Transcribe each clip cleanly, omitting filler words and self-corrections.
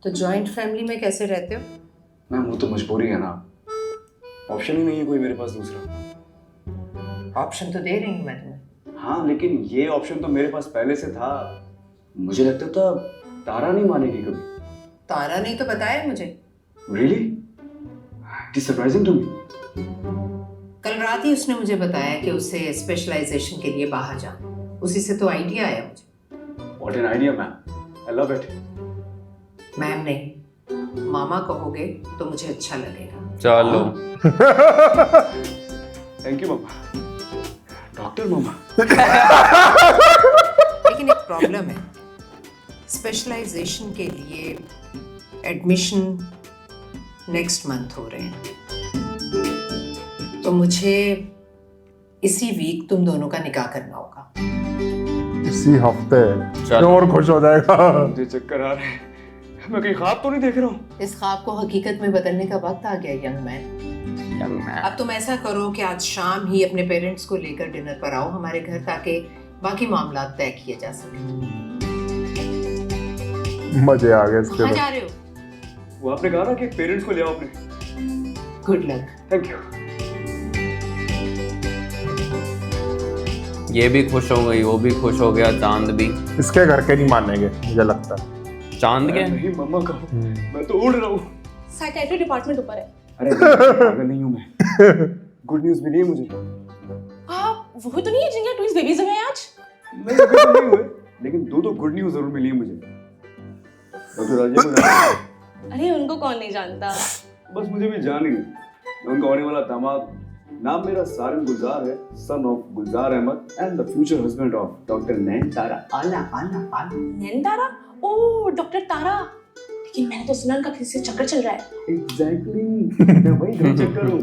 तो joint family में कैसे रहते हो? मैम वो तो मजबूरी है ना, ऑप्शन ही नहीं है कोई मेरे पास दूसरा। ऑप्शन तो दे रही हूँ मैं तुम्हें। हाँ लेकिन ये ऑप्शन तो मेरे पास पहले से था। मुझे लगता था तारा नहीं मानेगी कभी। तारा नहीं तो बताया मुझे। Really? It is surprising to me. कल रात ही उसने मुझे बताया कि उसे स्पेशलाइजेशन के लिए बाहर जाना, उसी से तो आइडिया आया मुझे। What an idea ma'am, I love it. Ma'am नहीं, मामा कहोगे तो मुझे अच्छा लगेगा। चलो थैंक यू मामा, डॉक्टर मामा। लेकिन एक प्रॉब्लम है, स्पेशलाइजेशन के लिए एडमिशन नेक्स्ट मंथ हो रहे हैं, तो मुझे इसी वीक तुम दोनों का निकाह करना होगा। इसी हफ्ते चलो। और खुश हो जाएगा। मुझे चक्कर आ रहे हैं, मैं कहीं ख्वाब तो नहीं देख रहा हूँ? इस ख्वाब को हकीकत में बदलने का वक्त आ गया यंग मैन। अब तुम ऐसा करो कि आज शाम ही अपने पेरेंट्स को लेकर डिनर पर आओ हमारे घर, ताकि बाकी मामला तय किए जा सके। मजे आ गए इसके कहाँ बाद। जा रहे हो? वो आपने कहा ना कि पेरेंट्स को ले आओ अपने। Good luck. Thank you. ये भी खुश हो गई, वो भी खुश हो गया, चांद भी। इसके घर के नहीं मानेंगे मुझे लगता है। चांद के नहीं मम्मा कहो, मैं तो उड़ रहा हूँ। साइकेट्री डिपार्टमेंट ऊपर है। अरे पागल नहीं हूँ मैं। गुड न्यूज़ मिली है मुझे। आप वो तो नहीं है जिनके ट्विंस बेबीज हुए हैं आज? नहीं अभी तो नहीं हुए, लेकिन दो गुड न्यूज़ जरूर मिली है मुझे। डॉक्टर राजिया को जानते हैं? अरे उनको कौन नहीं जानता। बस मुझे भी जान ही नहीं। उनका होने वाला दामाद, नाम मेरा सारिन गुलजार है, son of Gulzar Ahmed and the future husband of doctor Nain Tara. आला आला आला। नैन तारा? Oh doctor Tara. लेकिन मैंने तो सुना उनका किसी से चक्कर चल रहा है। एग्जैक्टली, मैं वही गम चक्कर हूँ।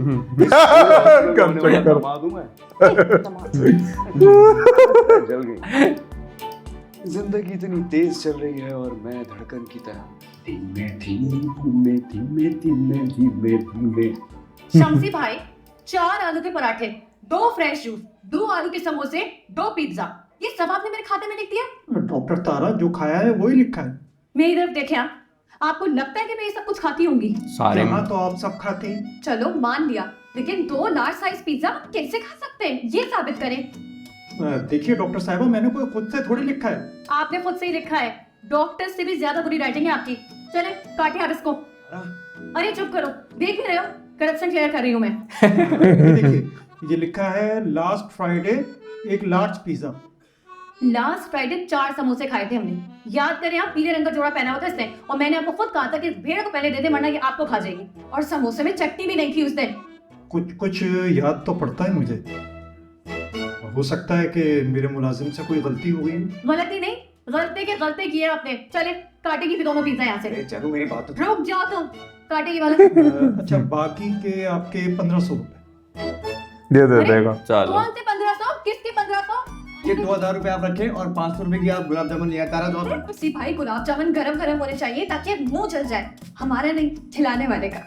गम चक्कर। दामाद हूँ मैं। जल गई। जिंदगी इतनी तेज चल रही है और मैं धड़कन की तरह धीमे धीमे धीमे धीमे धीमे धीमे। शम्सी भाई, 4 आलू के पराठे, 2 फ्रेश जूस, 2 आलू के समोसे, 2 पिज्जा, ये सब आपने मेरे खाते में लिख दिया? डॉक्टर तारा जो खाया है वही लिखा है। मेरी तरफ देखें आप, आपको लगता है कि मैं ये सब कुछ खाती होंगी? सारे यहाँ तो आप सब खाते हैं। चलो मान लिया, लेकिन 2 लार्ज साइज पिज्जा आप कैसे खा सकते हैं, ये साबित करें। देखिए डॉक्टर साहिबा, मैंने कोई खुद से थोड़ी लिखा है। आपने खुद से ही लिखा है, डॉक्टर से भी ज्यादा बुरी राइटिंग है आपकी। चले काटे आप इसको। अरे चुप करो, देख भी रहे हो करप्शन क्लियर कर रही हूँ मैं। ये देखिए, ये लिखा है लास्ट फ्राइडे एक लार्ज पिज्जा। लास्ट फ्राइडे 4 समोसे खाए थे हमने, याद करें आप, पीले रंग का जोड़ा पहना हुआ था इसने, और मैंने आपको खुद कहा था कि इस भेड़ को पहले दे दे वरना ये आपको खा जाएगी, और समोसे में चटनी भी नहीं थी उस दिन। कुछ कुछ याद तो पड़ता है मुझे। हो सकता है कि मेरे मुलाजिम से कोई गलती हो गई। गलती नहीं, गलती के गलती किए आपने। चले काटेगी भी दोनों पिज्जा यहाँ से। चलो मेरी बात तो। रुक जाओ तुम, काटेगी वाला। अच्छा, बाकी के आपके 1500 रुपए। ये दे अरे? देगा। चलो कौन से 1500? किसके 1500? ये 2000 रुपए आप रखें और 500 रुपए की आप गुलाब जामुन लिया तारा दो। उसी भाई गुलाब जामुन गरम गरम होने चाहिए ताकि मुंह जल जाए, हमारा नहीं खिलाने वाले का।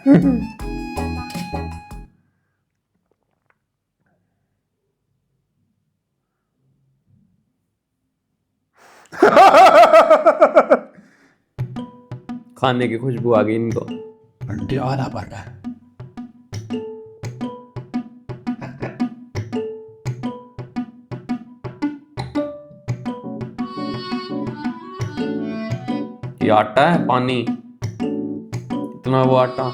खाने की खुशबू आ गई इनको। अंडे वाला बर्गर। ये आटा है, पानी इतना वो आटा।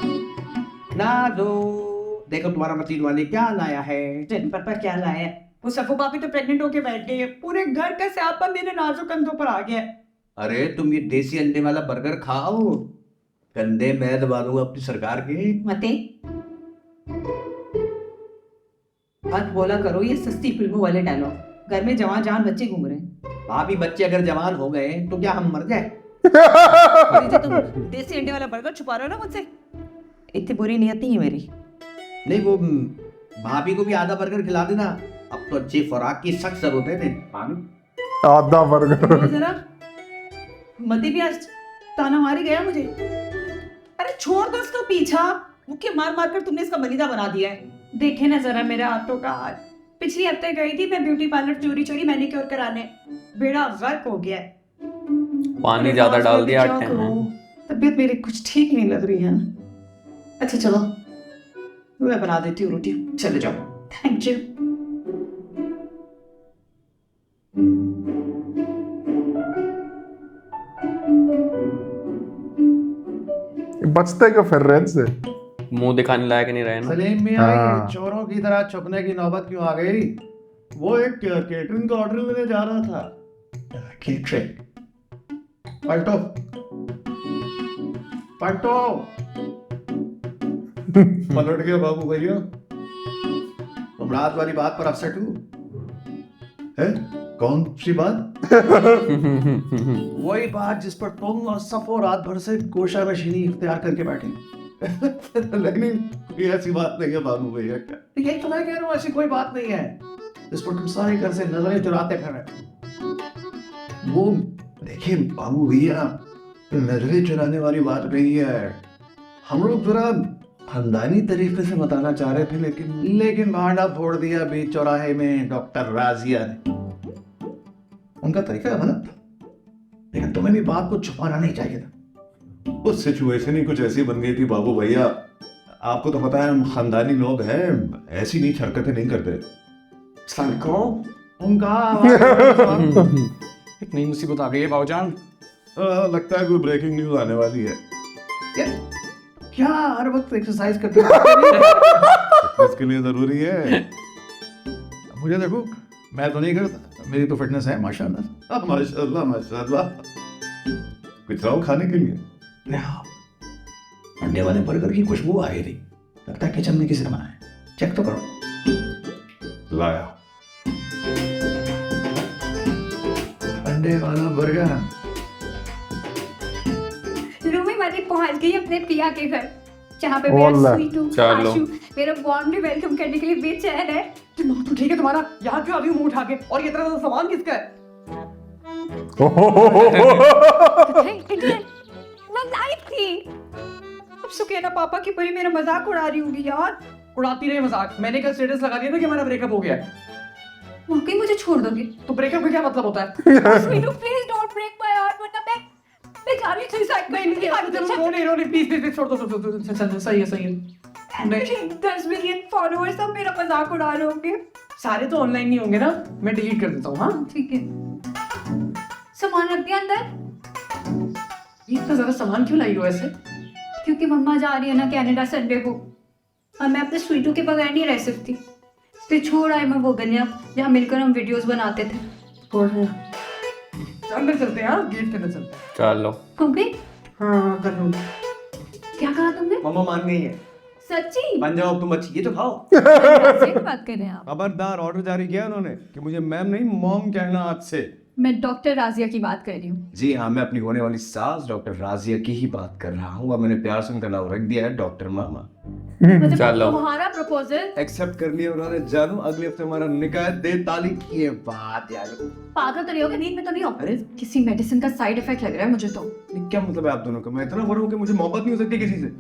ना दो, देखो तुम्हारा मशीन वाले क्या लाया है। दिन पर क्या लाया है? वो सफू भाभी तो प्रेग्नेंट होके बैठ गई है, पूरे घर का स्यापा मेरे नाजुक कंधों पर आ गया है। अरे तुम ये देसी अंडे वाला बर्गर खाओ, कंधे मैं दबा दूंगा अपनी सरकार के। मते मत बोला करो ये सस्ती फिल्मों वाले डायलॉग, घर में जवान जहान बच्चे घूम रहे हैं। भाभी बच्चे अगर जवान हो गए तो क्या हम मर जाए? और ये जो तुम देसी अंडे वाला बर्गर छुपा रहे हो ना मुझसे, इतनी बुरी नियत नहीं है मेरी। नहीं वो भाभी को भी आधा बर्गर खिला देना, अब तो अच्छी खुराक की सख्त जरूरत है। भाभी आधा बर्गर। तो जरा मते भी आज ताना मारी गया मुझे। अरे छोड़ दो इसका पीछा, मुक्के मार मार कर तुमने इसका बलिदा बना दिया है। देखे ना जरा मेरे हाथों का हाल, पिछले हफ्ते गई थी मैं ब्यूटी पार्लर चोरी चोरी मैनिक्योर कराने, बेड़ा गर्क हो गया है। पानी ज्यादा डाल दिया आटे में। तब तबीयत मेरी कुछ ठीक नहीं लग रही है। अच्छा चलो, मैं बना देती हूँ रोटी, चले जाओ। Thank you. बचते क्यों फिर रहे से? मुंह दिखाने लायक नहीं रहे ना। सलीम मियां, हाँ। ये चोरों की तरह छुपने की नौबत क्यों आ गई? वो एक केटरिंग का ऑर्डर लेने जा रहा था। केटरिंग? पलटो पलटो। पलट गया बाबू भैया। तुम रात वाली बात पर अपसेट हो? है? कौन सी बात? वही बात जिस पर तुम और सफो रात भर से कोशा नशीनी इख्तियार करके बैठे। लेकिन कोई ऐसी बात नहीं है बाबू भैया। क्या यही तो मैं कह रहा हूँ, ऐसी कोई बात नहीं है जिस पर तुम सारे घर से नजरें चुराते फिर। वो देखिए बाबू भैया, नजरें चुराने वाली बात नहीं है। हम लोग जरा खानदानी तरीके से बताना चाह रहे थे, लेकिन भांडा फोड़ दिया बीच चौराहे में डॉक्टर राजिया ने। उनका तरीका गलत था, लेकिन तुम्हें भी बात को छुपाना नहीं चाहिए था। उस सिचुएशन ही कुछ ऐसी बन गई थी बाबू भैया। आपको तो पता है हम खानदानी लोग हैं, ऐसी नीच हरकतें नहीं करते। इतनी मुसीबत आ गई है बाबूजान। लगता है कोई ब्रेकिंग न्यूज आने वाली है। क्या हर वक्त एक्सरसाइज करते हो? इसके लिए जरूरी है। मुझे देखो, मैं तो नहीं करता, मेरी तो फिटनेस है माशाल्लाह। माशाल्लाह माशाल्लाह। कुछ लाओ खाने के लिए। अंडे वाले बर्गर की खुशबू आ रही थी, लगता है किचन में किसी ने बनाया। चेक तो करो। लाया। अंडे वाला बर्गर। रूमी मैंने पहुंच गई अपने पिया के घर, जहाँ पे ओला। मेरा स्वीटू चलो। आशु मेरा वार्मली वेलकम करने के लिए बेचैन है। दिमाग तो ठीक है तुम्हारा, यहाँ क्यों अभी मुंह उठा के? और ये तरह सामान किसका है? इंडियन मैं लाइव थी। अब सुकैना पापा की परी मेरा मजाक उड़ा रही होगी यार। उड़ाती रहे मजाक। मैंने कल स्टेटस लगा दिया था कि हमारा ब्रेकअप हो गया है। वाकई मुझे छोड़ दोगे? तो ब्रेकअप का क्या मतलब होता है? स्वीटू please don't break my heart, वरना मैं जा रही थी साइड नहीं नहीं नहीं, रोने प्लीज छोड़ दो। सही है। 10 मिलियन फॉलोअर्स, अब मेरा मजाक उड़ा रहे होंगे। सारे तो ऑनलाइन नहीं होंगे ना, मैं डिलीट कर देता हूँ। हाँ ठीक है, सामान रख दिया अंदर? इतना ज्यादा सामान क्यों लाई हो ऐसे? क्योंकि मम्मा जा रही है ना कनाडा संडे को, और मैं अपने स्वीटू के बगैर नहीं रह सकती। फिर छोड़ आई मैं वो गलियां जहाँ मिलकर हम वीडियोस बनाते थे। अंदर चलते हैं। हाँ गेट के अंदर चलते हैं। चलो। हो गई? हाँ कर लूँगी। क्या कहा तुमने? मम्मा मान गई है। सच्ची? बन जाओ तुम अच्छी, ये तो खाओ। कैसे बात कर रहे हैं आप? खबरदार, ऑर्डर जारी किया उन्होंने कि मुझे मैम नहीं मॉम कहना आज से। मैं डॉक्टर राजिया की बात कर रही हूँ। जी हाँ, मैं अपनी होने वाली सास डॉक्टर राजिया की ही बात कर रहा हूँ। और मैंने प्यार से उनका नाम रख दिया है डॉक्टर मामा। मतलब चलो। तुम्हारा प्रपोजल एक्सेप्ट कर लिया उन्होंने। जानू अगले हफ्ते हमारा निकाह है, दे ताली। ये बात यार, पागल तो नहीं हो गए? नींद में तो नहीं हो? अरे किसी मेडिसिन का साइड इफेक्ट लग रहा है मुझे तो। ये क्या मतलब है आप दोनों का? मैं इतना बुरा हूँ कि मुझे मोहब्बत नहीं हो सकती किसी से।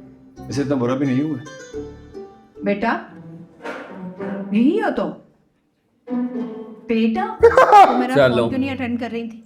इसे इतना बुरा भी नहीं हूँ मैं। बेटा यही हो तो? बेटा तो मेरा चलो। फोन क्यों नहीं अटेंड कर रही थी?